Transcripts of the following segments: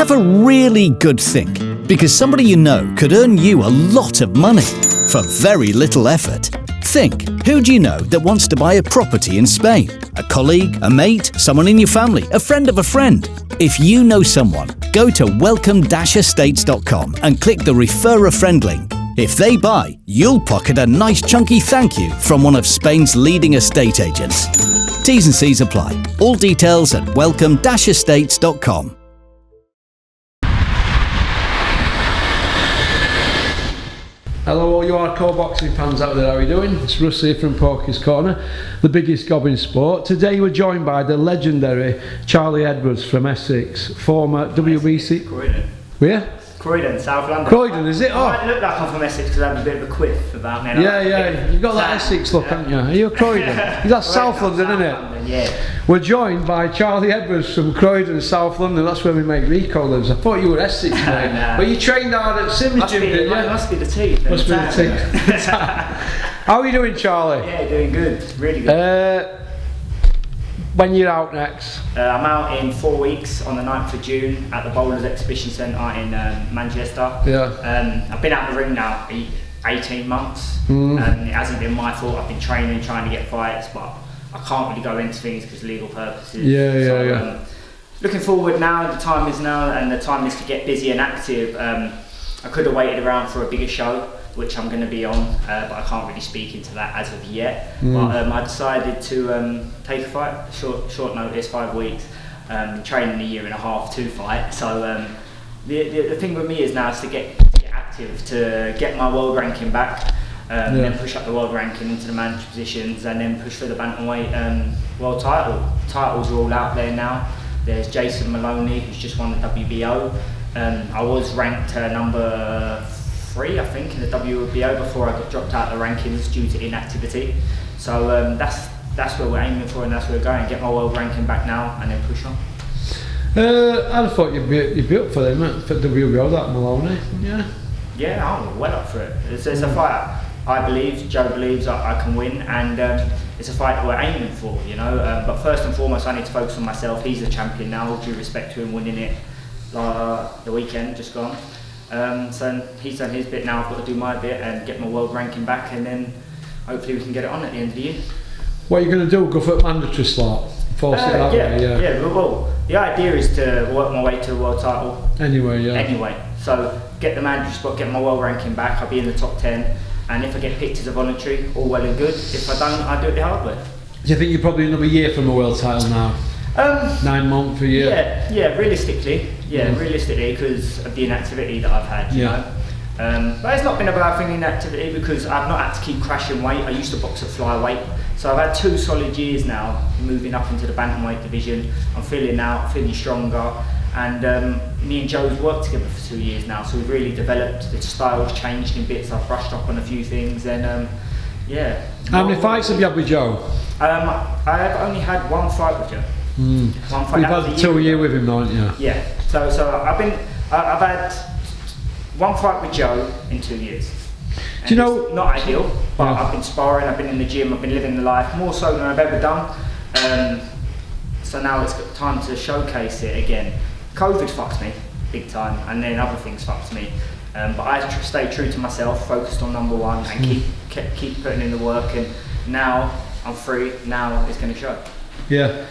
Have a really good think, because somebody you know could earn you a lot of money for very little effort. Think, who do you know that wants to buy a property in Spain? A colleague, a mate, someone in your family, a friend of a friend? If you know someone, go to welcome-estates.com and click the Refer a Friend link. If they buy, you'll pocket a nice chunky thank you from one of Spain's leading estate agents. T's and C's apply. All details at welcome-estates.com. Hello all you hardcore boxing fans out there, how are you doing? It's Russ here from Porky's Corner, the biggest gob in sport. Today we're joined by the legendary Charlie Edwards from Essex, former WBC... Croydon. Where? Croydon, South London. Croydon, is it? I might look like I'm from Essex because I have a bit of a quiff about me. Yeah, you've got that Essex look, haven't you? Are you a Croydon? That's South London, isn't it? London, yeah. We're joined by Charlie Edwards from Croydon, South London. That's where my mate Rico lives. I thought you were Essex, mate. No. But you trained hard at Sims Gym, didn't you? Must be the teeth. Must be the teeth. How are you doing, Charlie? Yeah, doing good. Really good. When you're out next? I'm out in 4 weeks on the 9th of June at the Bowlers Exhibition Centre in Manchester. Yeah. I've been out the ring now 18 months. It hasn't been my fault. I've been training, trying to get fights, but I can't really go into things because of legal purposes. Yeah. Looking forward now, the time is now, and the time is to get busy and active. I could have waited around for a bigger show, which I'm going to be on, but I can't really speak into that as of yet. But I decided to take a fight, short notice, 5 weeks, training a year and a half to fight. So the thing with me is now is to get active, to get my world ranking back, then push up the world ranking into the manager positions, and then push for the bantamweight world title. Titles are all out there now. There's Jason Maloney, who's just won the WBO. I was ranked number 3, I think, in the WBO before I got dropped out of the rankings due to inactivity. So that's where we're aiming for, and that's where we're going. Get my world ranking back now, and then push on. I thought you'd be up for them for WBO, that Maloney. Yeah, I'm well up for it. It's a fight I believe, Joe believes I can win, and it's a fight that we're aiming for, you know. But first and foremost, I need to focus on myself. He's the champion now, all due respect to him winning it the weekend just gone. So he's done his bit now. I've got to do my bit and get my world ranking back, and then hopefully we can get it on at the end of the year. What are you going to do? Go for a mandatory slot? Force it that way? Yeah. Well, the idea is to work my way to the world title. Anyway, so get the mandatory spot, get my world ranking back. I'll be in the top 10, and if I get picked as a voluntary, all well and good. If I don't, I do it the hard way. Do you think you're probably another year from a world title now? 9 months, a year? Yeah, realistically, because of the inactivity that I've had, you know. But it's not been a bad thing, inactivity, because I've not had to keep crashing weight. I used to box at flyweight, so I've had 2 solid years now moving up into the bantamweight division. I'm feeling stronger, and me and Joe's worked together for 2 years now, so we've really developed. The style's changed in bits. I've brushed up on a few things, and How many fights have you had with Joe? I've only had 1 fight with Joe. One fight. You've had 2 years with him, haven't you? Yeah. So I've had 1 fight with Joe in 2 years. And do you know? It's not ideal, but I've been sparring, I've been in the gym, I've been living the life more so than I've ever done. So now it's got time to showcase it again. COVID fucked me big time, and then other things fucked me. But I stayed true to myself, focused on number 1, and keep putting in the work. And now I'm free. Now it's going to show. Yeah.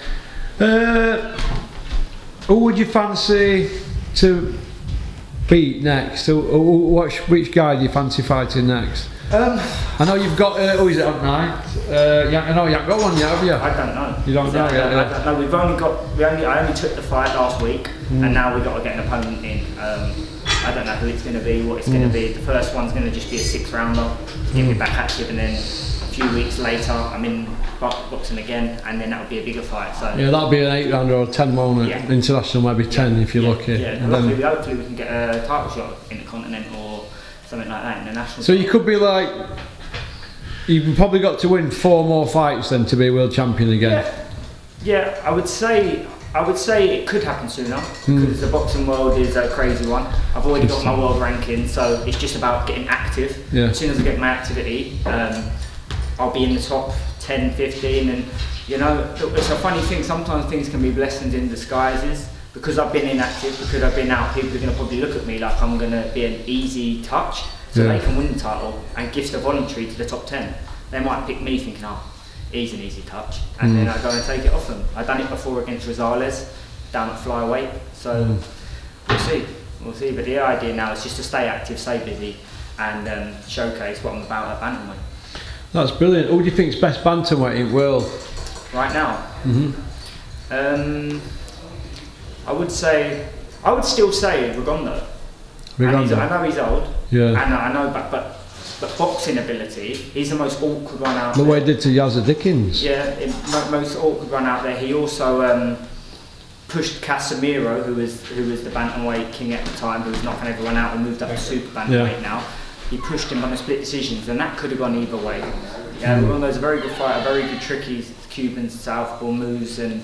Who would you fancy to beat next? Which guy do you fancy fighting next? I know you've got. Who is it up night? I know you haven't got one yet, have you? I don't know. You don't know yet? I don't know. We've only got. I only took the fight last week, and now we've got to get an opponent in. I don't know who it's going to be, what it's going to be. The first one's going to just be a 6-rounder to get me back active, and then a few weeks later, I'm in boxing again, and then that'll be a bigger fight. So yeah, that'll be an 8-rounder or a 10-rounder. International, maybe 10 if you're lucky. Yeah, and hopefully we can get a title shot in the Continental or something like that in the national. So you could be like, you've probably got to win 4 more fights then to be world champion again. Yeah, I would say it could happen sooner, because the boxing world is a crazy one. I've already got my world ranking, so it's just about getting active. As soon as I get my activity, I'll be in the top 10, 15, and you know, it's a funny thing, sometimes things can be blessings in disguises. because I've been inactive, because I've been out, people are going to probably look at me like I'm going to be an easy touch, so they can win the title and gift a voluntary to the top 10. They might pick me thinking, oh, he's an easy touch, and then I go and take it off them. I've done it before against Rosales down at flyweight, so we'll see. But the idea now is just to stay active, stay busy, and showcase what I'm about at bantamweight. That's brilliant. Who do you think's best bantamweight in the world right now? I would still say Rigondeaux. I know he's old, and I know, but boxing ability, he's the most awkward one out there. The way he did to Yazza Dickens. Yeah, most awkward one out there. He also pushed Casemiro, who was the bantamweight king at the time, who's knocking everyone out and moved up to super bantamweight now. He pushed him on the split decisions, and that could have gone either way. Rigondeaux's a very good fighter, very good tricky Cuban southpaw moves, and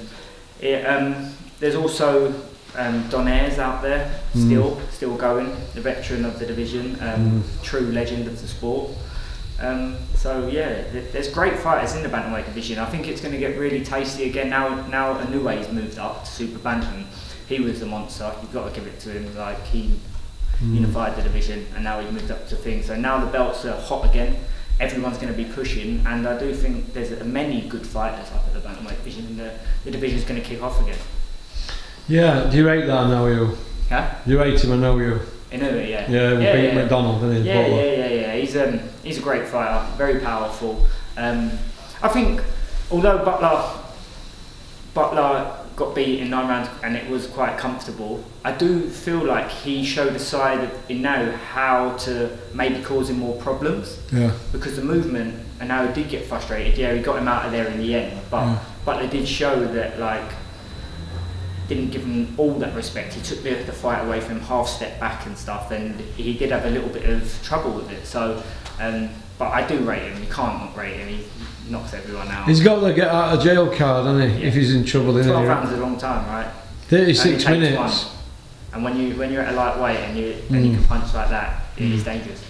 there's also Donaires out there, still going, the veteran of the division, true legend of the sport. So yeah, there's great fighters in the bantamweight division. I think it's going to get really tasty again now Inoue's moved up to super bantam. He was the monster, you've got to give it to him, like he unified the division, and now he moved up to things. So now the belts are hot again, everyone's going to be pushing, and I do think there's many good fighters up at the bantamweight division, and the division's going to kick off again. Yeah, do you rate that, I know you? Huh? You rate him, I know you. Inoue, yeah. Yeah, beat McDonald, didn't he? Yeah. He's a great fighter, very powerful. I think, although Butler got beat in 9 rounds and it was quite comfortable, I do feel like he showed a side of Inoue how to maybe cause him more problems. Yeah. Because the movement, Inoue did get frustrated. Yeah, he got him out of there in the end, but Butler did show that, like, didn't give him all that respect. He took the fight away from him, half step back and stuff, and he did have a little bit of trouble with it. So, but I do rate him. You can't not rate him. He knocks everyone out. He's got the get out of jail card, hasn't he? Yeah. If he's in trouble. 12 rounds is a long time, right? 36 minutes. And when you're at a lightweight and you can punch like that, it is dangerous.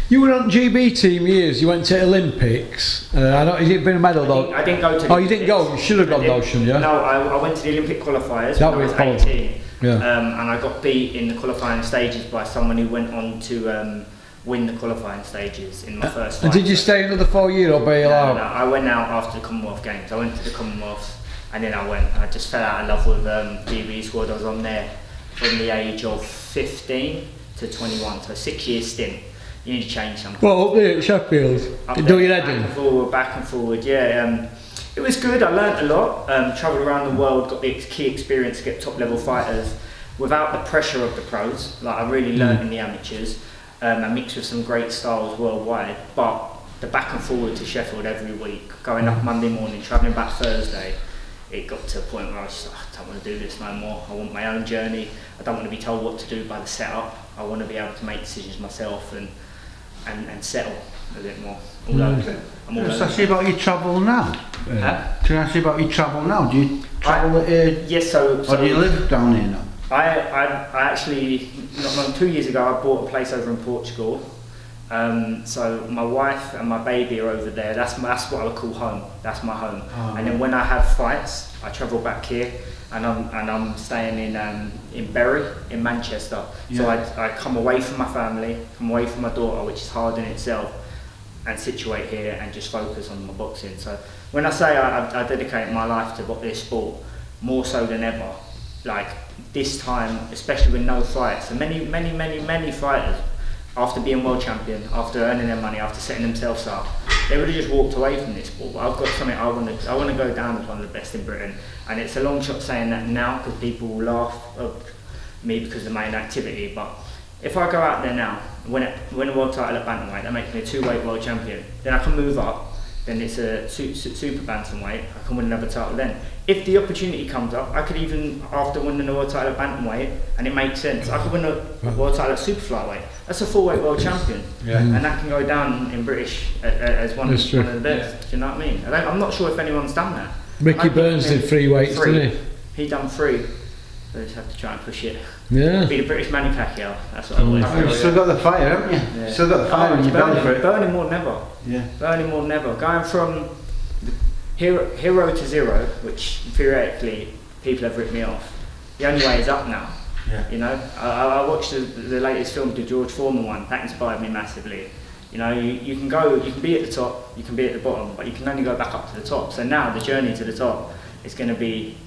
You were on GB team years. You went to Olympics. I don't. You didn't win a medal though. I didn't go to. Oh, you didn't go. You should have gone though, shouldn't you? No, I went to the Olympic qualifiers when I was 18. Yeah. And I got beat in the qualifying stages by someone who went on to win the qualifying stages in my first fight. And did you stay another 4 years or bail out? No, I went out after the Commonwealth Games. I went to the Commonwealths, and then I just fell out of love with GB squad. I was on there from the age of 15 to 21, so a 6 year stint. You need to change something. Well, up there at Sheffield, do your head in. Back and forward, yeah. It was good, I learnt a lot, travelled around the world, got the key experience to get top level fighters without the pressure of the pros. Like, I really learnt in the amateurs, and mixed with some great styles worldwide, but the back and forward to Sheffield every week, going up Monday morning, travelling back Thursday, it got to a point where I was just, I don't want to do this no more. I want my own journey. I don't want to be told what to do by the setup. I want to be able to make decisions myself and settle a bit more. Can I ask you about your travel now? Can I ask you about your travel now? Do you travel here? Yes, so or do you live down here now? I actually, not 2 years ago, I bought a place over in Portugal. So my wife and my baby are over there. That's what I would call home. That's my home. Oh, and then when I have fights, I travel back here, and I'm staying in Bury in Manchester. Yeah. So I come away from my family, come away from my daughter, which is hard in itself, and situate here and just focus on my boxing. So when I say I dedicate my life to this sport, more so than ever, like this time, especially with no fights, and many fighters, after being world champion, after earning their money, after setting themselves up, they would have just walked away from this sport. But I've got something I want to go down as one of the best in Britain, and it's a long shot saying that now because people will laugh at me because of my inactivity. But if I go out there now, win a world title at bantamweight, that makes me a 2-weight world champion. Then I can move up. Then it's a super bantamweight. I can win another title then. If the opportunity comes up, I could even, after winning a world title at bantamweight, and it makes sense, I could win a world title at super flyweight. That's a 4-weight world champion, and that can go down in British as one of the best. Do you know what I mean? I'm not sure if anyone's done that. Ricky Burns did 3 weights, didn't he? He done 3. So just have to try and push it. Yeah. Be the British Manny Pacquiao. That's what I always say. You've still got the fire, haven't you? Yeah. Still got the fire in your belly for it. Burning more than ever. Yeah. Burning more than ever. Going from hero to zero, which theoretically people have ripped me off. the only way is up now. Yeah. You know, I watched the latest film, the George Foreman one. That inspired me massively. You know, you can be at the top, you can be at the bottom, but you can only go back up to the top. So now the journey to the top is going to be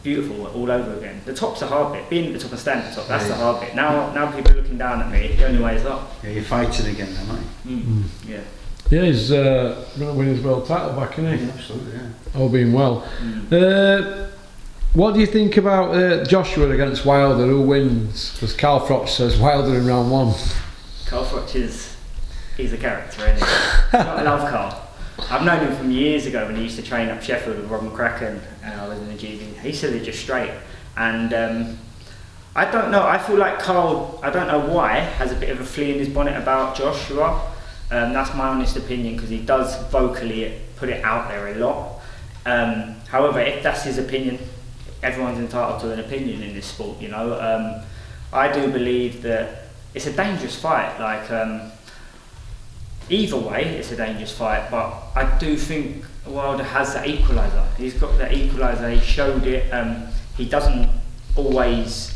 beautiful all over again. The top's the hard bit. Being at the top and standing at the top, that's the hard bit. Now people are looking down at me. The only way is up. Yeah, you're fighting again, then, aren't you? Yeah. Yeah, he's going to win his world title back, isn't he? Yeah, absolutely, yeah. All being well. What do you think about Joshua against Wilder? Who wins? Because Carl Froch says Wilder in round 1. Carl Froch he's a character, isn't he? I love Carl. I've known him from years ago when he used to train up Sheffield with Rob McCracken and I was in the GB. He said it just straight. And I don't know, I feel like Carl, I don't know why, has a bit of a flea in his bonnet about Joshua. That's my honest opinion because he does vocally put it out there a lot. However, if that's his opinion, everyone's entitled to an opinion in this sport, you know. I do believe that it's a dangerous fight. Like, either way, it's a dangerous fight. But I do think Wilder has that equaliser. He's got that equaliser. He showed it. He doesn't always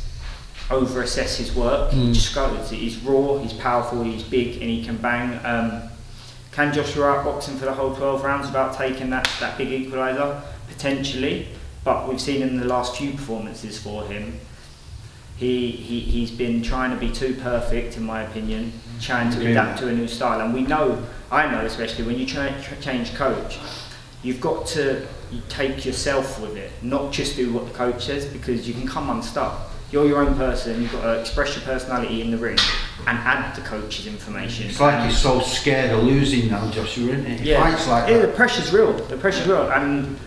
over-assess his work. He just goes. He's raw. He's powerful. He's big, and he can bang. Can Joshua outbox him for the whole 12 rounds without taking that big equaliser? Potentially. But we've seen in the last few performances for him, he's been trying to be too perfect, in my opinion, trying to adapt to a new style. And I know especially when you change coach, you've got to take yourself with it, not just do what the coach says, because you can come unstuck. You're your own person, you've got to express your personality in the ring and add the coach's information. It's like he's so scared of losing now, Joshua, isn't it? He fights like that. The pressure's real. The pressure's real. And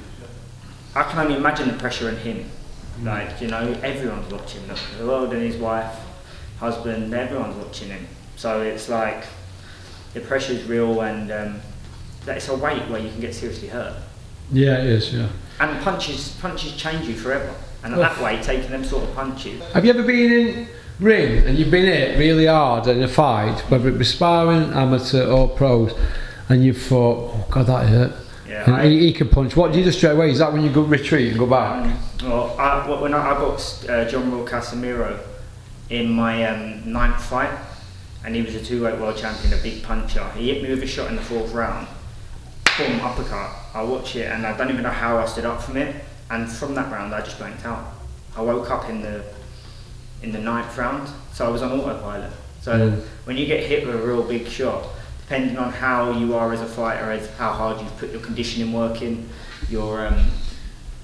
I can only imagine the pressure on him. Like, you know, everyone's watching. The world and his wife, husband, everyone's watching him. So it's like, the pressure's real and it's a weight where you can get seriously hurt. Yeah, it is, yeah. And punches change you forever. And that way, taking them sort of punches. Have you ever been in ring and you've been hit really hard in a fight, whether it be sparring, amateur or pros, and you've thought, oh God, that hurt? Yeah, he can punch. What do you do straight away? Is that when you go retreat and go back? When I boxed John Will Casemiro in my 9th fight, and he was a 2-weight world champion, a big puncher. He hit me with a shot in the 4th round. Boom, uppercut. I watch it and I don't even know how I stood up from it. And from that round, I just blanked out. I woke up in the 9th round, so I was on autopilot. So when you get hit with a real big shot, depending on how you are as a fighter, as how hard you've put your conditioning work in, your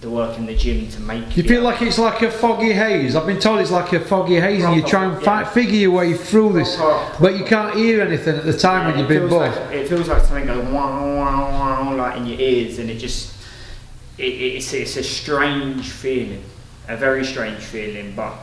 the work in the gym to make. You feel like it's like a foggy haze. I've been told it's like a foggy haze, and you try and figure your way through this, but you can't hear anything at the time when you've been buzzed. It feels like something goes wow, wow, wow, like in your ears, and it's a strange feeling, a very strange feeling, but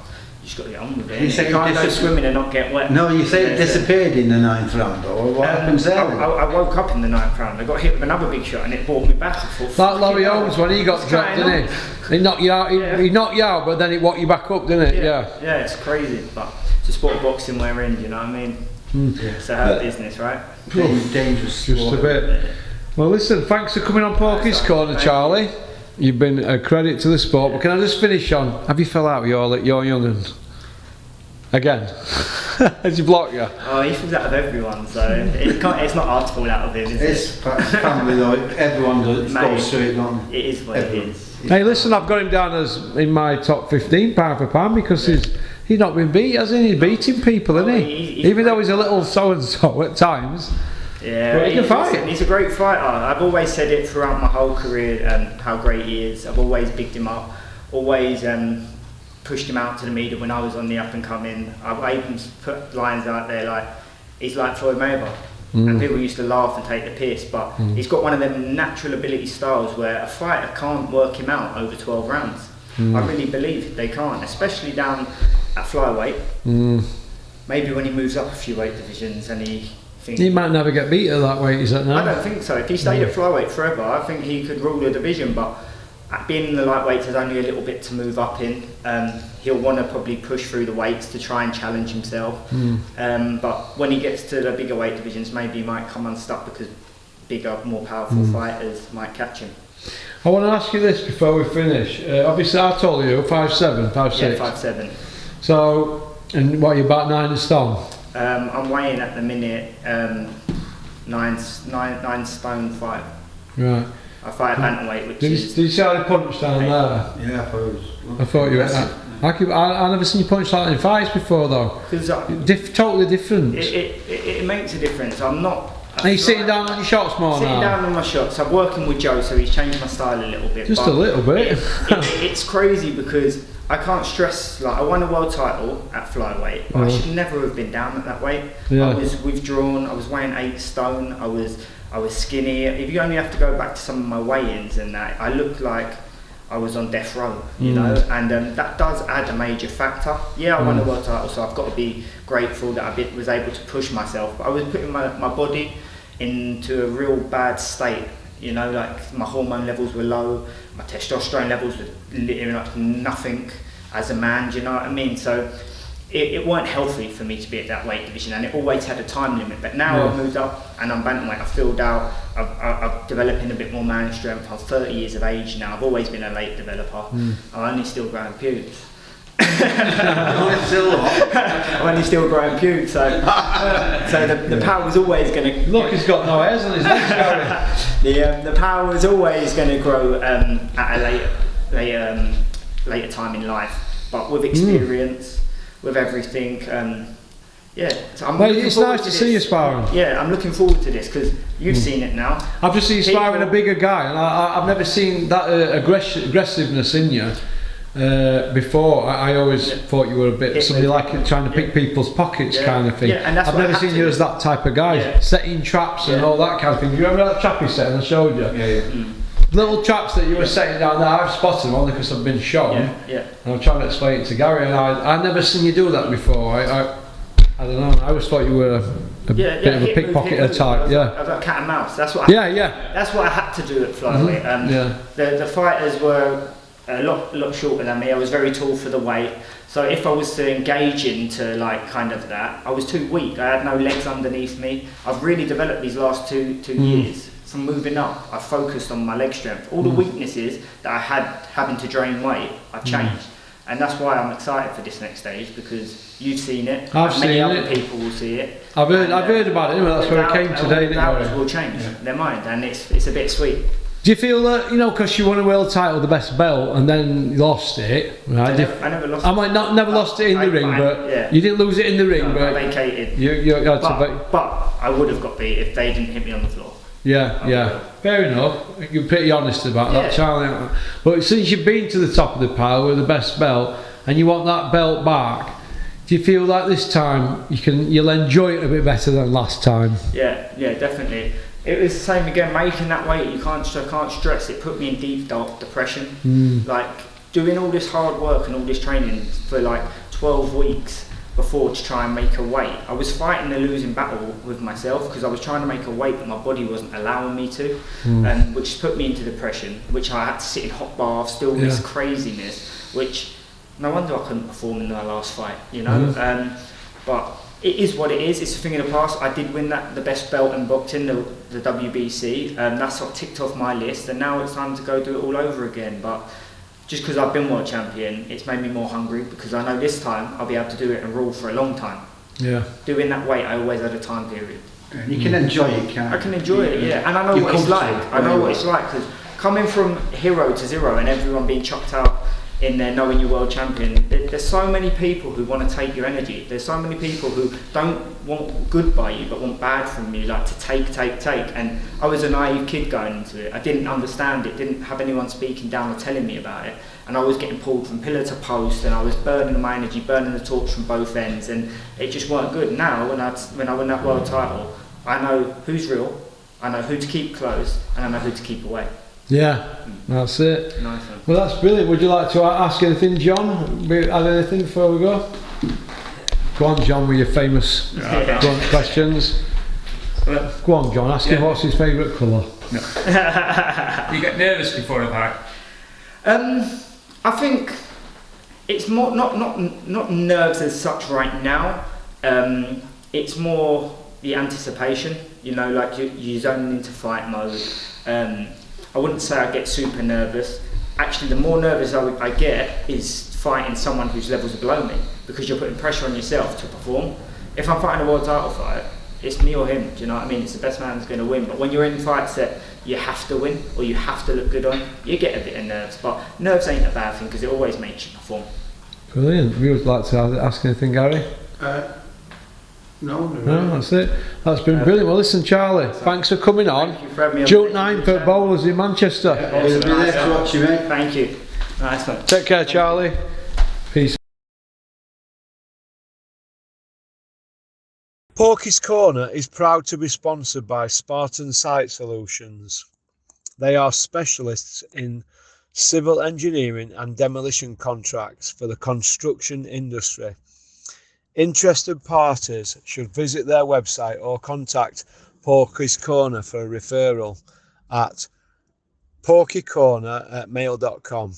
you just got to get on with it. You can't go swimming and not get wet. No, you say it disappeared in the 9th round, or what happens there? I woke up in the 9th round. I got hit with another big shot and it brought me back. Like Laurie Holmes when he got dropped, didn't he? He knocked you out. He knocked you out, but then it walked you back up, didn't it? Yeah, it's crazy, but it's a sport of boxing we're in. You know what I mean? It's a business, right? Dangerous. Just a bit. Well, listen. Thanks for coming on Porky's Corner, Charlie. You've been a credit to the sport. But can I just finish on? Have you fell out with your young'un? Again? Has he blocked you? Oh, he falls out of everyone, so it's not hard to fall out of him, is it? It's family though, everyone goes through it, don't it? It is what it is. Hey, listen, I've got him down as in my top 15 pound for pound because he's not been beat, hasn't he? He's beating people, isn't he? Even though he's a little so-and-so at times. Yeah, he can fight. He's a great fighter. I've always said it throughout my whole career, how great he is. I've always bigged him up, always pushed him out to the media when I was on the up and coming. I've even put lines out there like, he's like Floyd Mayweather. And people used to laugh and take the piss, but he's got one of them natural ability styles where a fighter can't work him out over 12 rounds. I really believe they can't, especially down at flyweight. Maybe when he moves up a few weight divisions and he might never get beat at that weight, is that now? I don't think so. If he stayed at flyweight forever, I think he could rule the division, but being in the lightweight, there's only a little bit to move up in. He'll want to probably push through the weights to try and challenge himself. But when he gets to the bigger weight divisions, maybe he might come unstuck because bigger, more powerful fighters might catch him. I want to ask you this before we finish. Obviously, I told you 5'7", 5'6". Yeah, 5'7". So, and what, you're about 9 stone? I'm weighing at the minute 9 stone 5. Right. I fight bantamweight, which Did is... you see how they punch down there? Yeah, I thought it was. I thought you were... I never seen you punch like that in fights before though. Totally different. It makes a difference. I'm not... Are you sitting down on your shots more now? Sitting down on my shots. I'm working with Joe, so he's changed my style a little bit. Just a little bit. It's crazy because I can't stress, like I won a world title at flyweight, but I should never have been down at that weight. Yeah. I was withdrawn, I was weighing 8 stone, I was skinny. If you only have to go back to some of my weigh-ins and that, I looked like I was on death row, you know, and that does add a major factor. Yeah, I won a world title, so I've got to be grateful that I was able to push myself, but I was putting my body into a real bad state, you know, like my hormone levels were low, my testosterone levels were literally like nothing as a man, do you know what I mean? So it weren't healthy for me to be at that weight division, and it always had a time limit. But now I've moved up and I'm bantamweight, I've filled out, I'm developing a bit more man strength. I'm 30 years of age now, I've always been a late developer. I'm only still growing pubes. I'm only still growing pubes, so the power was always going to... Look, he's got no hairs on his legs, Gary. The power was always going to grow at a later time in life, but with experience, with everything, yeah. So it's nice to see you sparring. Yeah, I'm looking forward to this because you've seen it now. I've just seen you sparring a bigger guy, and I've never seen that aggressiveness in you. Before, I always thought you were a bit somebody like trying to pick people's pockets kind of thing. Yeah, and that's I've never seen you as that type of guy, setting traps and all that kind of thing. You remember that trap you set and I showed you? Yeah. Little traps that you were setting down there, I've spotted them only because I've been shown. And I'm trying to explain it to Gary, and I've never seen you do that before. I don't know, I always thought you were a bit of a pickpocketer type. I was like cat and mouse. That's what that's what I had to do at flyweight. The fighters were a lot shorter than me. I was very tall for the weight, so if I was to engage into like kind of that, I was too weak. I had no legs underneath me. I've really developed these last two years from moving up. I focused on my leg strength. All the weaknesses that I had having to drain weight, I've changed, and that's why I'm excited for this next stage, because you've seen it. Many other people will see it. I've heard about it anyway. That's where it came today. The will change their mind, and it's a bit sweet. Do you feel that, you know, because you won a world title, the best belt, and then you lost it, right? I never lost it. I might not never lost it in the ring, but you didn't lose it in the ring, but I vacated. You had but I would have got beat if they didn't hit me on the floor. Yeah. Fair enough. You're pretty honest about that, Charlie. But since you've been to the top of the pile with the best belt, and you want that belt back, do you feel like this time you'll enjoy it a bit better than last time? Yeah, definitely. It was the same again, making that weight, I can't stress, it put me in deep dark depression. Like doing all this hard work and all this training for like 12 weeks before to try and make a weight. I was fighting a losing battle with myself because I was trying to make a weight but my body wasn't allowing me to, which put me into depression, which I had to sit in hot baths, still this craziness, which no wonder I couldn't perform in my last fight, you know. But it is what it is. It's a thing in the past. I did win the best belt in boxing, the WBC. That's what ticked off my list, and now it's time to go do it all over again. But just because I've been world champion, it's made me more hungry because I know this time I'll be able to do it and rule for a long time. Yeah. Doing that weight, I always had a time period. And you can enjoy it, can't you? I can enjoy it, and I know what it's like. I know what it's like because coming from hero to zero and everyone being chucked out in there knowing you're world champion, there's so many people who want to take your energy. There's so many people who don't want good by you but want bad from you, like to take. And I was a naive kid going into it. I didn't understand it, didn't have anyone speaking down or telling me about it, and I was getting pulled from pillar to post, and I was burning my energy, burning the torch from both ends, and it just weren't good. Now when I win that world title, I know who's real, I know who to keep close, and I know who to keep away. Yeah, that's it. Nice one. Well, that's brilliant. Would you like to ask anything, John? Add anything before we go? Go on, John, with your famous questions. Go on, John, ask him what's his favourite colour. No. You get nervous before a fight? I think it's more not nerves as such right now. It's more the anticipation. You know, like you're zoning into fight mode. I wouldn't say I get super nervous. Actually, the more nervous I get is fighting someone whose levels are below me, because you're putting pressure on yourself to perform. If I'm fighting a world title fight, it's me or him, do you know what I mean? It's the best man that's going to win. But when you're in fights that you have to win or you have to look good on, you get a bit of nerves. But nerves ain't a bad thing, because it always makes you perform. Brilliant. We would like to ask anything, Gary? No, that's it. That's been brilliant. Well, listen, Charlie, thanks for coming on. Thank you for having me on. June 9th at Bowlers in Manchester. We'll be there to watch you, mate. Thank you. Nice one. Take care, Charlie. Peace. Porky's Corner is proud to be sponsored by Spartan Site Solutions. They are specialists in civil engineering and demolition contracts for the construction industry. Interested parties should visit their website or contact Porky's Corner for a referral at porkycorner@mail.com.